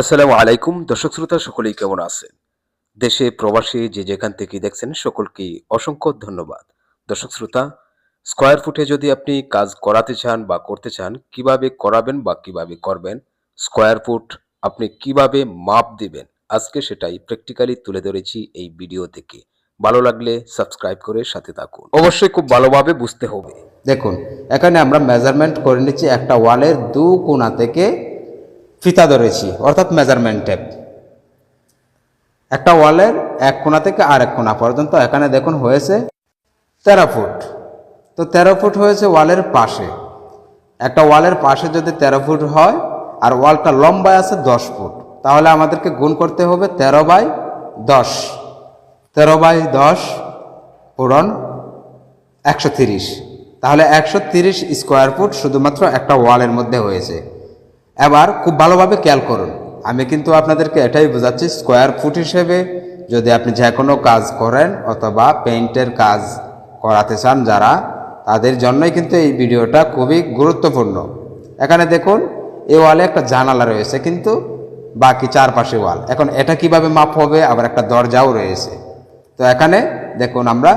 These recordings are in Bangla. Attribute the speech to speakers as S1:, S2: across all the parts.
S1: আসসালামু আলাইকুম দর্শক শ্রোতা সকলেই কেমন আছেন? দেশে প্রবাসী যে যেখান থেকে দেখছেন সকলকে অসংখ্য ধন্যবাদ। দর্শক শ্রোতা, স্কয়ার ফুটে যদি আপনি কাজ করাতে চান বা করতে চান, কিভাবে করাবেন বা কিভাবে করবেন, স্কয়ার ফুট আপনি কিভাবে মাপ দিবেন, আজকে সেটাই প্র্যাকটিক্যালি তুলে ধরেছি এই ভিডিও থেকে। ভালো লাগলে সাবস্ক্রাইব করে সাথে থাকুন। অবশ্যই খুব ভালোভাবে বুঝতে হবে।
S2: দেখুন, এখানে আমরা মেজারমেন্ট করে নিচ্ছি। একটা ওয়ালের দু কোণা থেকে ফিতা ধরেছি, অর্থাৎ মেজারমেন্ট টেপ। একটা ওয়ালের এক কোণা থেকে আরেক কোণা পর্যন্ত এখানে দেখুন হয়েছে 13 ফুট। তো 13 ফুট হয়েছে ওয়ালের পাশে। একটা ওয়ালের পাশে যদি 13 ফুট হয় আর ওয়ালটা লম্বায় আছে 10 ফুট, তাহলে আমাদেরকে গুণ করতে হবে 13/10। 13/10 পূরণ 130। তাহলে 130 স্কোয়ার ফুট শুধুমাত্র একটা ওয়ালের মধ্যে হয়েছে। এবার খুব ভালোভাবে খেয়াল করুন, আমি কিন্তু আপনাদেরকে এটাই বোঝাচ্ছি, স্কোয়ার ফুট হিসেবে যদি আপনি যে কোনো কাজ করেন অথবা পেইন্টের কাজ করাতে চান যারা, তাদের জন্যই কিন্তু এই ভিডিওটা খুবই গুরুত্বপূর্ণ। এখানে দেখুন, এই ওয়ালে একটা জানালা রয়েছে, কিন্তু বাকি চারপাশে ওয়াল। এখন এটা কিভাবে মাপ হবে? আবার একটা দরজাও রয়েছে। তো এখানে দেখুন, আমরা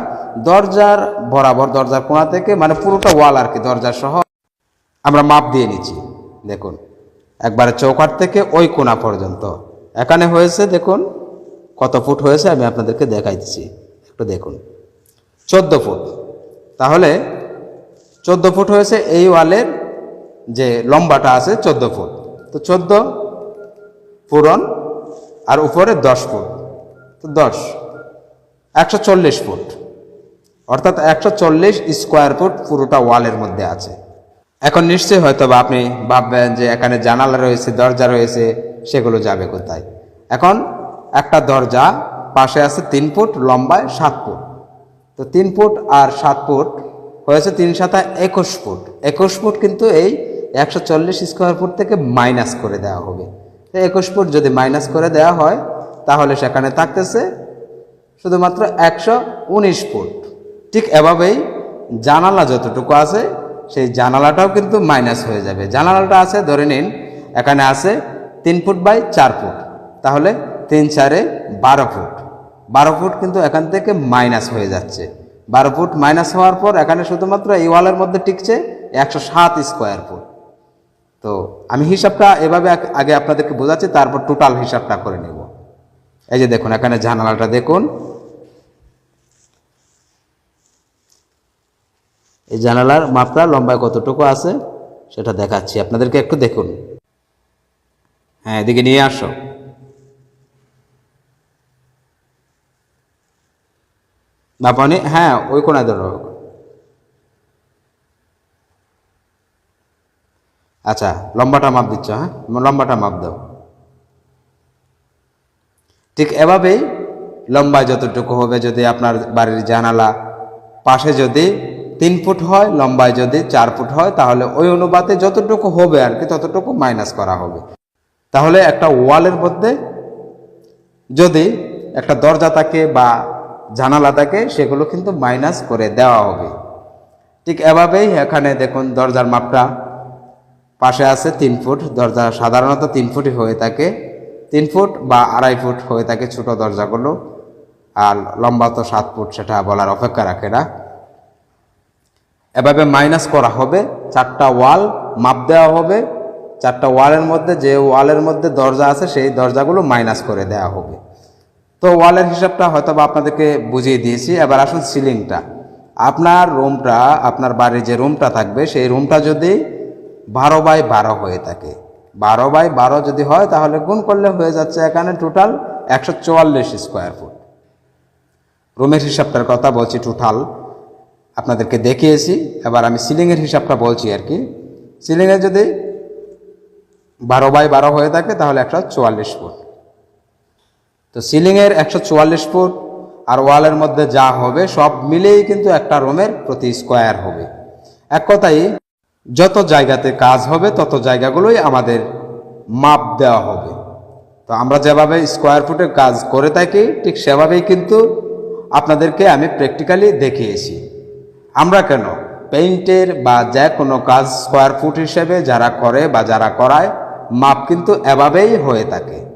S2: দরজার বরাবর, দরজার কোণা থেকে, মানে পুরোটা ওয়াল আর কি, দরজার সহ আমরা মাপ দিয়ে নিচ্ছি। দেখুন, একবারে চৌকাঠ থেকে ওই কোণা পর্যন্ত এখানে হয়েছে, দেখুন কত ফুট হয়েছে, আমি আপনাদেরকে দেখাই দিচ্ছি। একটু দেখুন, 14 ফুট। তাহলে 14 ফুট হয়েছে এই ওয়ালের যে লম্বাটা আছে 14 ফুট। তো 14 পূরণ আর উপরে 10 ফুট, তো 10, 140 ফুট, অর্থাৎ 140 স্কোয়ার ফুট পুরোটা ওয়ালের মধ্যে আছে। এখন নিশ্চয়ই হয়তো বা আপনি ভাববেন যে এখানে জানালা রয়েছে, দরজা রয়েছে, সেগুলো যাবে কোথায়? এখন একটা দরজা পাশে আছে 3 ফুট, লম্বায় 7 ফুট। তো 3 ফুট আর 7 ফুট হয়েছে 3 × 7 = 21 ফুট। 21 ফুট কিন্তু এই 140 স্কোয়ার ফুট থেকে মাইনাস করে দেওয়া হবে। তো 21 ফুট যদি মাইনাস করে দেওয়া হয়, তাহলে সেখানে থাকতেছে শুধুমাত্র 119 ফুট। ঠিক এভাবেই জানালা যতটুকু আছে, সেই জানালাটাও কিন্তু মাইনাস হয়ে যাবে। জানালাটা আছে, ধরে নিন এখানে আছে 3 ফুট বাই 4 ফুট, তাহলে 3 × 4 = 12 ফুট। 12 ফুট কিন্তু এখান থেকে মাইনাস হয়ে যাচ্ছে। 12 ফুট মাইনাস হওয়ার পর এখানে শুধুমাত্র এই ওয়ালের মধ্যে টিকছে 107 স্কোয়ার ফুট। তো আমি হিসাবটা এভাবে আগে আপনাদেরকে বোঝাচ্ছি, তারপর টোটাল হিসাবটা করে নেব। এই যে দেখুন, এখানে জানালাটা দেখুন, এই জানালার মাপটা লম্বায় কতটুকু আছে সেটা দেখাচ্ছি আপনাদেরকে, একটু দেখুন। হ্যাঁ, এদিকে নিয়ে আসো। বাপানি, হ্যাঁ ওই কোনায় ধরো। আচ্ছা, লম্বাটা মাপ দিচ্ছ? হ্যাঁ, লম্বাটা মাপ দাও। ঠিক এভাবেই লম্বায় যতটুকু হবে, যদি আপনার বাড়ির জানালা পাশে যদি 3 ফুট হয়, লম্বায় যদি 4 ফুট হয়, তাহলে ওই অনুপাতে যতটুকু হবে আর কি, ততটুকু মাইনাস করা হবে। তাহলে একটা ওয়ালের মধ্যে যদি একটা দরজা থাকে বা জানালা থাকে, সেগুলো কিন্তু মাইনাস করে দেওয়া হবে। ঠিক এভাবেই এখানে দেখুন, দরজার মাপটা পাশে আছে 3 ফুট। দরজা সাধারণত 3 ফুটই হয়ে থাকে, 3 ফুট বা 2.5 ফুট হয়ে থাকে ছোট দরজাগুলো, আর লম্বা তো 7 ফুট, সেটা বলার অপেক্ষা রাখে না। এভাবে মাইনাস করা হবে, 4টা ওয়াল মাপ দেওয়া হবে। 4টা ওয়ালের মধ্যে যে ওয়ালের মধ্যে দরজা আছে, সেই দরজাগুলো মাইনাস করে দেওয়া হবে। তো ওয়ালের হিসাবটা হয়তো বা আপনাদেরকে বুঝিয়ে দিয়েছি। এবার আসুন সিলিংটা। আপনার রুমটা, আপনার বাড়ির যে রুমটা থাকবে, সেই রুমটা যদি 12/12 হয়ে থাকে, 12/12 যদি হয়, তাহলে গুণ করলে হয়ে যাচ্ছে এখানে টোটাল 144 স্কোয়ার ফুট। রুমের হিসাবটার কথা বলছি, টোটাল আপনাদেরকে দেখিয়েছি। এবার আমি সিলিংয়ের হিসাবটা বলছি আর কি। সিলিংয়ে যদি 12/12 হয়ে থাকে, তাহলে 144 ফুট। তো সিলিংয়ের 144 ফুট আর ওয়ালের মধ্যে যা হবে সব মিলেই কিন্তু একটা রুমের প্রতি স্কোয়ার হবে। এক কথায়, যত জায়গাতে কাজ হবে তত জায়গাগুলোই আমাদের মাপ দেওয়া হবে। তো আমরা যেভাবে স্কোয়ার ফুটের কাজ করে থাকি, ঠিক সেভাবেই কিন্তু আপনাদেরকে আমি প্র্যাকটিক্যালি দেখিয়েছি। আমরা কেন, পেইন্টের বা যে কোনো কাজ স্কোয়ার ফুট হিসেবে যারা করে বা যারা করায়, মাপ কিন্তু এভাবেই হয়ে থাকে।